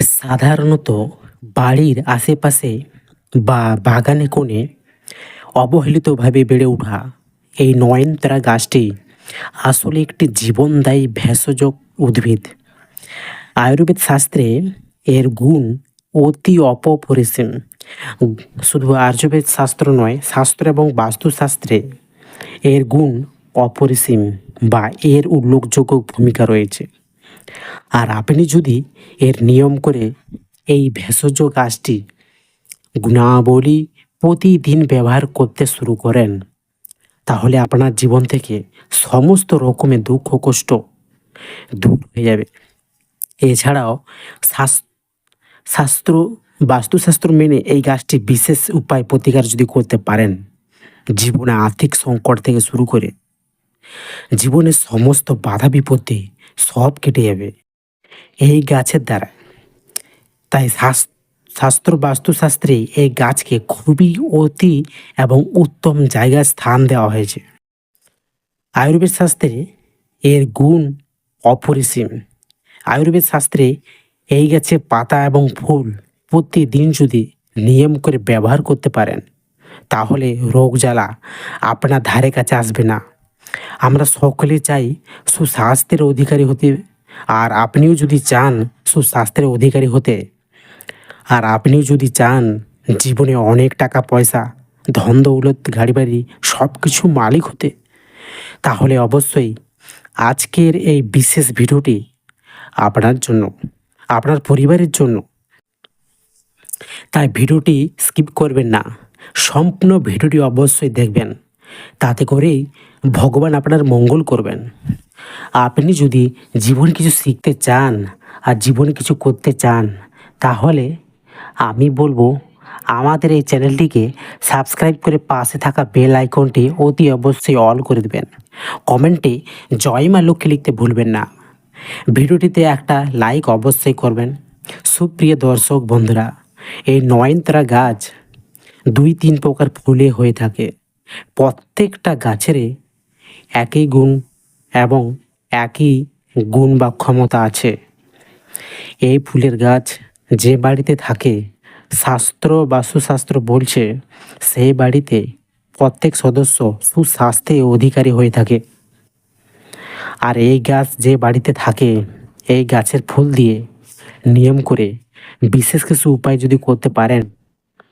সাধারণত বাড়ির আশেপাশে বা বাগানে কোণে অবহেলিতভাবে বেড়ে ওঠা এই নয়নতারা গাছটি আসলে একটি জীবনদায়ী ভেষজ উদ্ভিদ। আয়ুর্বেদ শাস্ত্রে এর গুণ অতি অপরিসীম। শুধু আয়ুর্বেদ শাস্ত্র নয়, শাস্ত্র এবং বাস্তুশাস্ত্রে এর গুণ অপরিসীম বা এর উল্লেখযোগ্য ভূমিকা রয়েছে। আর আপনি যদি এর নিয়ম করে এই ভেষজ গাছটি গুণাবলী প্রতিদিন ব্যবহার করতে শুরু করেন, তাহলে আপনার জীবন থেকে সমস্ত রকমের দুঃখ কষ্ট দূর হয়ে যাবে। এছাড়াও শাস্ত্র বাস্তুশাস্ত্র মেনে এই গাছটি বিশেষ উপায় প্রতিকার যদি করতে পারেন, জীবনে আর্থিক সংকট থেকে শুরু করে জীবনের সমস্ত বাধা বিপত্তি সব কেটে যাবে এই গাছের দ্বারা। তাই শাস্ত্র বাস্তুশাস্ত্রে এই গাছকে খুবই অতি এবং উত্তম জায়গায় স্থান দেওয়া হয়েছে। আয়ুর্বেদ শাস্ত্রে এর গুণ অপরিসীম। আয়ুর্বেদ শাস্ত্রে এই গাছের পাতা এবং ফুল প্রতিদিন যদি নিয়ম করে ব্যবহার করতে পারেন, তাহলে রোগ জ্বালা আপনার ধারে কাছে আসবে না। আমরা সকলে চাই সুস্বাস্থ্যের অধিকারী হতে, আর আপনিও যদি চান সুস্বাস্থ্যের অধিকারী হতে, আর আপনিও যদি চান জীবনে অনেক টাকা পয়সা, ধন দৌলত, গাড়ি বাড়ি সব কিছু মালিক হতে, তাহলে অবশ্যই আজকের এই বিশেষ ভিডিওটি আপনার জন্য, আপনার পরিবারের জন্য। তাই ভিডিওটি স্কিপ করবেন না, সম্পূর্ণ ভিডিওটি অবশ্যই দেখবেন। তাতে করেই ভগবান আপনার মঙ্গল করবেন। আপনি যদি জীবনে কিছু শিখতে চান আর জীবনে কিছু করতে চান, তাহলে আমি বলবো আমাদের এই চ্যানেলটিকে সাবস্ক্রাইব করে পাশে থাকা বেল আইকনটি অতি অবশ্যই অল করে দেবেন। কমেন্টে জয় মা লক্ষ্মী লিখতে ভুলবেন না। ভিডিওটিতে একটা লাইক অবশ্যই করবেন। সুপ্রিয় দর্শক বন্ধুরা, এই নয়নতারা গাছ 2-3 প্রকার ফুলে হয়ে থাকে। প্রত্যেকটা গাছেরই একই গুণ এবং একই গুণ বা ক্ষমতা আছে। এই ফুলের গাছ যে বাড়িতে থাকে, শাস্ত্র বাস্তুশাস্ত্র বলছে সেই বাড়িতে প্রত্যেক সদস্য সুস্বাস্থ্যের অধিকারী হয়ে থাকে। আর এই গাছ যে বাড়িতে থাকে, এই গাছের ফুল দিয়ে নিয়ম করে বিশেষ কিছু উপায় যদি করতে পারেন,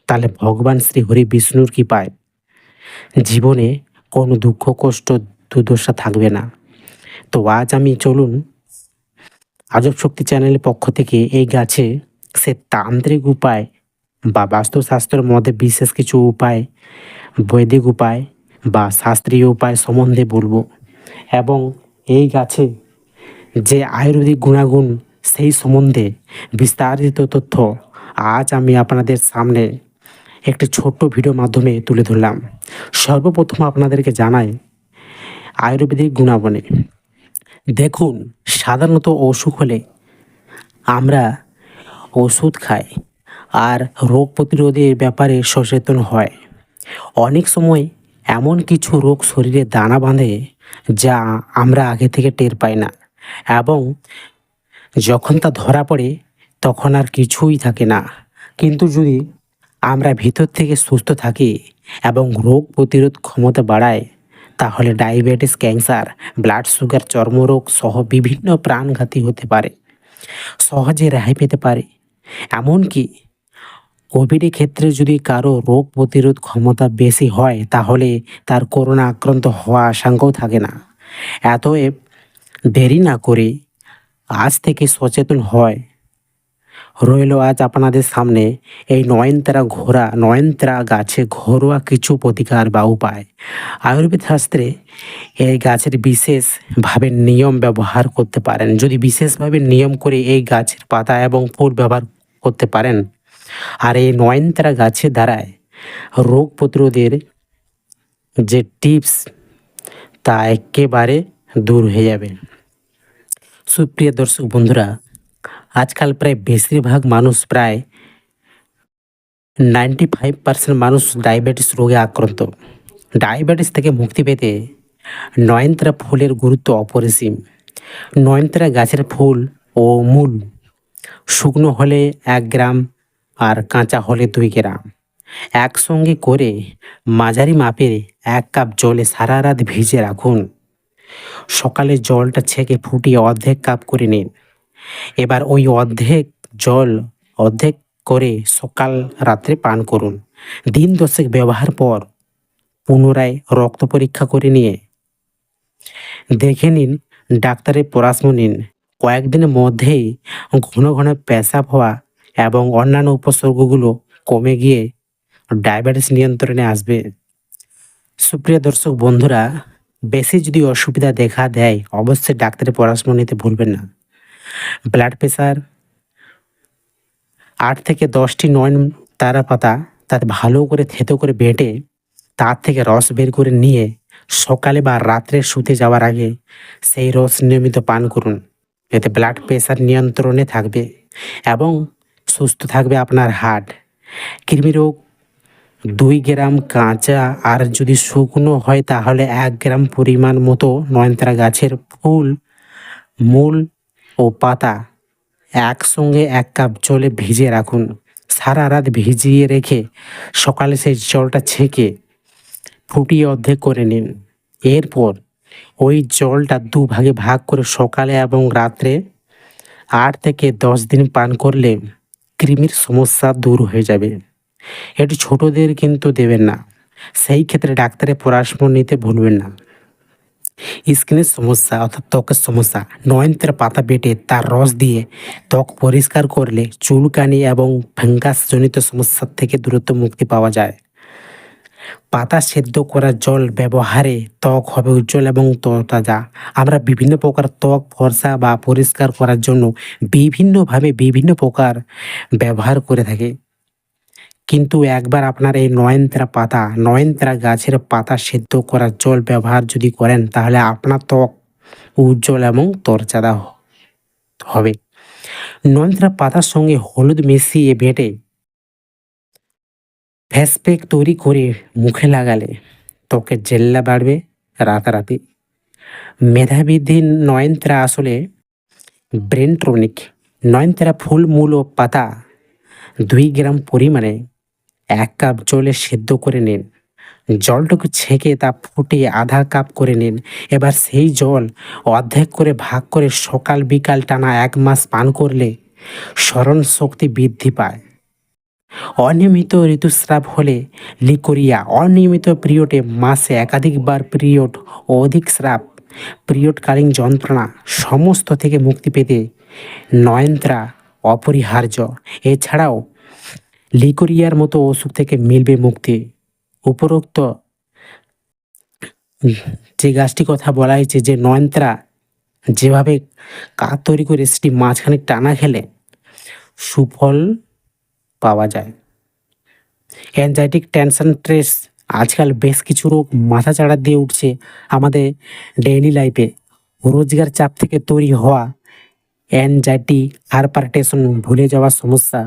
তাহলে ভগবান শ্রী হরি বিষ্ণুর কৃপায় জীবনে কোনো দুঃখ কষ্ট দুর্দশা থাকবে না। তো আজ আমি চলুন আজব শক্তি চ্যানেলের পক্ষ থেকে এই গাছে সে তান্ত্রিক উপায় বা বাস্তুশাস্ত্রের মধ্যে বিশেষ কিছু উপায়, বৈদিক উপায় বা শাস্ত্রীয় উপায় সম্বন্ধে বলবো, এবং এই গাছে যে আয়ুর্বেদিক গুণাগুণ সেই সম্বন্ধে বিস্তারিত তথ্য আজ আমি আপনাদের সামনে একটি ছোট্ট ভিডিওর মাধ্যমে তুলে ধরলাম। সর্বপ্রথম আপনাদেরকে জানাই আয়ুর্বেদিক গুণাবলী। দেখুন, সাধারণত অসুখ হলে আমরা ওষুধ খাই আর রোগ প্রতিরোধের ব্যাপারে সচেতন হয়। অনেক সময় এমন কিছু রোগ শরীরে দানা বাঁধে যা আমরা আগে থেকে টের পাই না, এবং যখন তা ধরা পড়ে তখন আর কিছুই থাকে না। কিন্তু যদি আমরা ভিতর থেকে সুস্থ থাকি এবং রোগ প্রতিরোধ ক্ষমতা বাড়াই, তাহলে ডায়াবেটিস, ক্যান্সার, ব্লাড সুগার, চর্মরোগ সহ বিভিন্ন প্রাণঘাতী হতে পারে সহজে রেহাই পেতে পারে। এমনকি কোভিডের ক্ষেত্রে যদি কারো রোগ প্রতিরোধ ক্ষমতা বেশি হয়, তাহলে তার করোনা আক্রান্ত হওয়া আশঙ্কাও থাকে না। এতএব দেরি না করে আজ থেকে সচেতন হয় রইল আজ আপনাদের সামনে এই নয়নতারা গাছে ঘরোয়া কিছু প্রতিকার বা উপায়। আয়ুর্বেদ শাস্ত্রে এই গাছের বিশেষভাবে নিয়ম ব্যবহার করতে পারেন। যদি বিশেষভাবে নিয়ম করে এই গাছের পাতা এবং ফুল ব্যবহার করতে পারেন, আর এই নয়নতারা গাছের দ্বারায় রোগ প্রতিরোধের যে টিপস তা একেবারে দূর হয়ে যাবে। সুপ্রিয় দর্শক বন্ধুরা, আজকাল প্রায় বেশিরভাগ মানুষ, প্রায় 95% মানুষ ডায়াবেটিস রোগে আক্রান্ত। ডায়াবেটিস থেকে মুক্তি পেতে নয়নতারা ফুলের গুরুত্ব অপরিসীম। নয়নতারা গাছের ফুল ও মূল শুকনো হলে 1 গ্রাম আর কাঁচা হলে 2 গ্রাম একসঙ্গে করে মাঝারি মাপের 1 কাপ জলে সারা রাত ভিজে রাখুন। সকালে জলটা ছেঁকে ফুটিয়ে অর্ধেক কাপ করে নিন। এবার ওই জল অর্ধেক করে সকাল রাত্রে পান করুন। দিন 10 ব্যবহার পর পুনরায় রক্ত পরীক্ষা করে নিয়ে দেখে নিন, ডাক্তারের পরামর্শ নিন। কয়েকদিনের মধ্যেই ঘন ঘন পেশাব হওয়া এবং অন্যান্য উপসর্গগুলো কমে গিয়ে ডায়াবেটিস নিয়ন্ত্রণে আসবে। সুপ্রিয় দর্শক বন্ধুরা, বেশি যদি অসুবিধা দেখা দেয় অবশ্যই ডাক্তারের পরামর্শ নিতে ভুলবেন না। ব্লাড প্রেশার 8 থেকে 10টি নয়ন তারা পাতা তাতে ভালো করে থেতো করে বেটে তার থেকে রস বের করে নিয়ে সকালে বা রাত্রে শুতে যাওয়ার আগে সেই রস নিয়মিত পান করুন। এতে ব্লাড প্রেশার নিয়ন্ত্রণে থাকবে এবং সুস্থ থাকবে আপনার হার্ট। কৃমিরোগ 2 গ্রাম কাঁচা আর যদি শুকনো হয় তাহলে 1 গ্রাম পরিমাণ মতো নয়নতারা গাছের ফুল, মূল ও পাতা একসঙ্গে 1 কাপ জলে ভিজিয়ে রাখুন। সারা রাত ভিজিয়ে রেখে সকালে সেই জলটা ছেঁকে ফুটিয়ে অর্ধেক করে নিন। এরপর ওই জলটা 2 ভাগে ভাগ করে সকালে এবং রাত্রে 8 থেকে 10 দিন পান করলে কৃমির সমস্যা দূর হয়ে যাবে। এটি ছোটদের কিন্তু দেবেন না। সেই ক্ষেত্রে ডাক্তারের পরামর্শ নিতে ভুলবেন না। স্কিনের সমস্যা অর্থাৎ ত্বকের সমস্যা, নয়নতারা পাতা বেটে তার রস দিয়ে ত্বক পরিষ্কার করলে চুলকানি এবং ফাঙ্গাসজনিত সমস্যার থেকে দূরত্ব মুক্তি পাওয়া যায়। পাতা সেদ্ধ করা জল ব্যবহারে ত্বক হবে উজ্জ্বল এবং তরতাজা। আমরা বিভিন্ন প্রকার ত্বক ফর্সা বা পরিষ্কার করার জন্য বিভিন্নভাবে বিভিন্ন প্রকার ব্যবহার করে থাকি। কিন্তু একবার আপনার এই নয়নতারা গাছের পাতা সেদ্ধ করা জল ব্যবহার যদি করেন তাহলে আপনার ত্বক উজ্জ্বল এবং তরতাজা হবে। নয়নতারা পাতার সঙ্গে হলুদ মিশিয়ে বেটে ফেস প্যাক তৈরি করে মুখে লাগালে ত্বকের জেল্লা বাড়বে রাতারাতি। মেধাবৃদ্ধি নয়নতারা আসলে ব্রেন টনিক। নয়নতারা ফুল, মূল ও পাতা 2 গ্রাম পরিমাণে 1 কাপ জলে সেদ্ধ করে নিন। জলটুকু ছেঁকে তা ফুটিয়ে আধা কাপ করে নিন। এবার সেই জল অর্ধেক করে ভাগ করে সকাল বিকাল টানা 1 মাস পান করলে স্মরণ শক্তি বৃদ্ধি পায়। অনিয়মিত ঋতুস্রাব হলে লিকোরিয়া, অনিয়মিত পিরিয়ডে মাসে একাধিকবার পিরিয়ড ও অধিক স্রাব, পিরিয়ডকালীন যন্ত্রণা সমস্ত থেকে মুক্তি পেতে নয়নতারা অপরিহার্য। এছাড়াও লিকোরিয়ার মতো ওষুধ থেকে মিলবে মুক্তি। উপরোক্ত যে গাছটি কথা বলা হয়েছে, যে নয়নতারা যেভাবে কাঠ তৈরি করে সেটি মাঝখানে টানা খেলে সুফল পাওয়া যায়। অ্যাংজাইটি, টেনশন, স্ট্রেস, আজকাল বেশ কিছু রোগ মাথাচাড়া দিয়ে উঠছে আমাদের ডেইলি লাইফে। রোজগার চাপ থেকে তৈরি হওয়া অ্যাংজাইটি, হাইপারটেনশন, ভুলে যাওয়ার সমস্যা,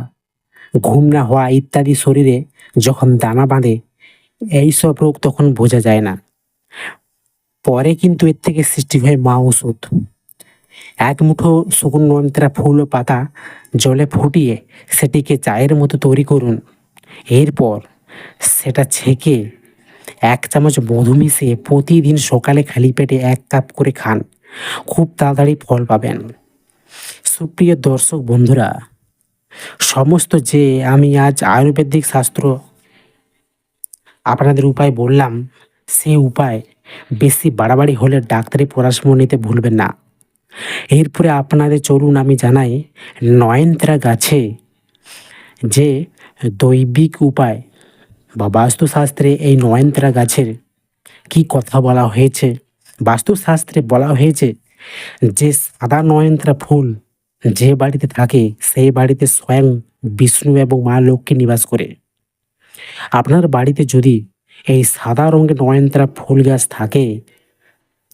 ঘুম না হওয়া ইত্যাদি শরীরে যখন দানা বাঁধে এইসব রোগ তখন বোঝা যায় না। পরে কিন্তু এর থেকে সৃষ্টি হয় মা ওষুধ। 1 মুঠো শুকনো নয়নতারা ফুল ও পাতা জলে ফুটিয়ে সেটিকে চায়ের মতো তৈরি করুন। এরপর সেটা ছেঁকে 1 চামচ মধু মিশিয়ে প্রতিদিন সকালে খালি পেটে 1 কাপ করে খান। খুব তাড়াতাড়ি ফল পাবেন। সুপ্রিয় দর্শক বন্ধুরা, সমস্ত যে আমি আজ আয়ুর্বেদিক শাস্ত্র আপনাদের উপায় বললাম, সেই উপায় বেশি বাড়াবাড়ি হলে ডাক্তারি পরামর্শ নিতে ভুলবেন না। এরপরে আপনাদের চলুন আমি জানাই নয়নতারা গাছে যে দৈবিক উপায় বা বাস্তুশাস্ত্রে এই নয়নতারা গাছের কি কথা বলা হয়েছে। বাস্তুশাস্ত্রে বলা হয়েছে যে সাদা নয়নতারা ফুল যে বাড়িতে থাকে সেই বাড়িতে স্বয়ং বিষ্ণু এবং মা লক্ষ্মী নিবাস করে। আপনার বাড়িতে যদি এই সাদা রঙের নয়নতারা ফুল গাছ থাকে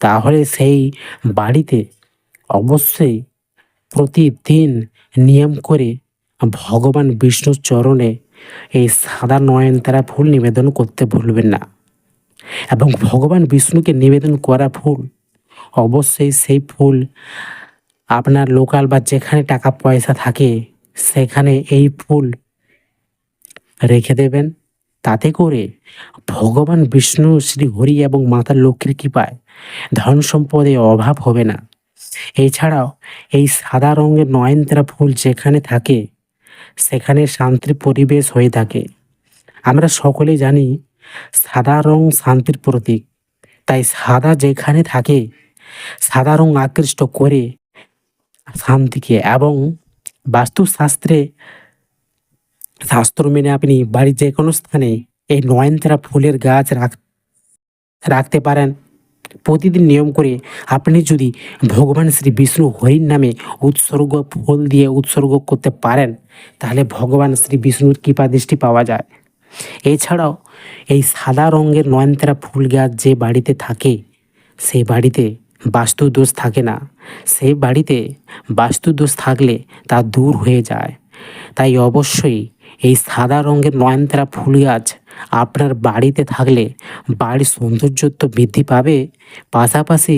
তাহলে সেই বাড়িতে অবশ্যই প্রতিদিন নিয়ম করে ভগবান বিষ্ণুর চরণে এই সাদা নয়নতারা ফুল নিবেদন করতে ভুলবেন না। এবং ভগবান বিষ্ণুকে নিবেদন করা ফুল অবশ্যই সেই ফুল আপনার লোকাল বা যেখানে টাকা পয়সা থাকে সেখানে এই ফুল রেখে দেবেন। তাতে করে ভগবান বিষ্ণু, শ্রী হরি এবং মাতা লক্ষ্মীর কৃপায় ধন সম্পদে অভাব হবে না। এছাড়াও এই সাদা রঙের নয়নতারা ফুল যেখানে থাকে সেখানে শান্তির পরিবেশ হয়ে থাকে। আমরা সকলেই জানি সাদা রং শান্তির প্রতীক। তাই সাদা যেখানে থাকে, সাদা রং আকৃষ্ট করে শান্তিকে। এবং বাস্তুশাস্ত্রে শাস্ত্র মেনে আপনি বাড়ির যে কোনো স্থানে এই নয়নতারা ফুলের গাছ রাখতে পারেন। প্রতিদিন নিয়ম করে আপনি যদি ভগবান শ্রী বিষ্ণু হরির নামে উৎসর্গ ফুল দিয়ে উৎসর্গ করতে পারেন, তাহলে ভগবান শ্রী বিষ্ণুর কৃপা দৃষ্টি পাওয়া যায়। এছাড়াও এই সাদা রঙের নয়নতারা ফুল গাছ যে বাড়িতে থাকে সেই বাড়িতে বাস্তু দোষ থাকে না। সেই বাড়িতে বাস্তু দোষ থাকলে তা দূর হয়ে যায়। তাই অবশ্যই এই সাদা রঙের নয়নতারা ফুল গাছ আপনার বাড়িতে থাকলে বাড়ির সৌন্দর্য তো বৃদ্ধি পাবে, পাশাপাশি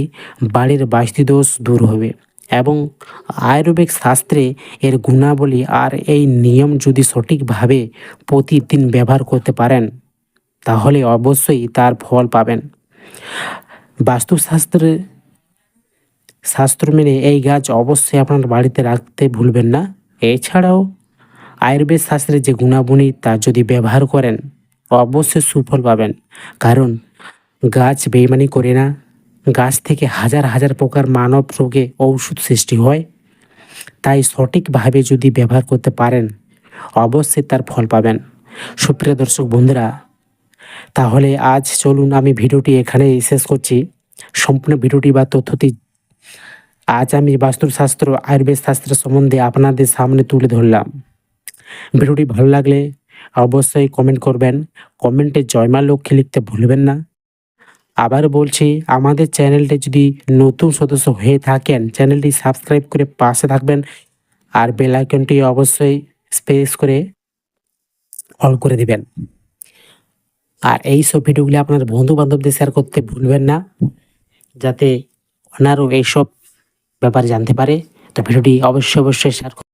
বাড়ির বাস্তু দোষ দূর হবে। এবং আয়ুর্বেদ শাস্ত্রে এর গুণাবলী আর এই নিয়ম যদি সঠিকভাবে প্রতিদিন ব্যবহার করতে পারেন, তাহলে অবশ্যই তার ফল পাবেন। বাস্তুশাস্ত্রে শাস্ত্র মেনে এই গাছ অবশ্যই আপনার বাড়িতে রাখতে ভুলবেন না। এছাড়াও আয়ুর্বেদ শাস্ত্রের যে গুণাবলী তা যদি ব্যবহার করেন অবশ্যই সুফল পাবেন। কারণ গাছ বেইমানি করে না। গাছ থেকে হাজার হাজার প্রকার মানব রোগে ঔষধ সৃষ্টি হয়। তাই সঠিকভাবে যদি ব্যবহার করতে পারেন অবশ্যই তার ফল পাবেন। সুপ্রিয় দর্শক বন্ধুরা, তাহলে আজ চলুন আমি ভিডিওটি এখানেই শেষ করছি। সম্পূর্ণ ভিডিওটি বা তথ্যটি আজ আমি বাস্তুশাস্ত্র আয়ুর্বেদ শাস্ত্র সম্বন্ধে আপনাদের সামনে তুলে ধরলাম। ভিডিওটি ভালো লাগলে অবশ্যই কমেন্ট করবেন। কমেন্টে জয় মা লক্ষ্মী লিখতে ভুলবেন না। আবার বলছি, আমাদের চ্যানেলটি যদি নতুন সদস্য হয়ে থাকেন চ্যানেলটি সাবস্ক্রাইব করে পাশে থাকবেন। আর বেল আইকনটি অবশ্যই প্রেস করে অল করে দিবেন। আর এই সব ভিডিওগুলি আপনার বন্ধু বান্ধবদের শেয়ার করতে ভুলবেন না, যাতে ওনারও এইসব ব্যাপারে জানতে পারে। তো ভিডিওটি অবশ্যই শেয়ার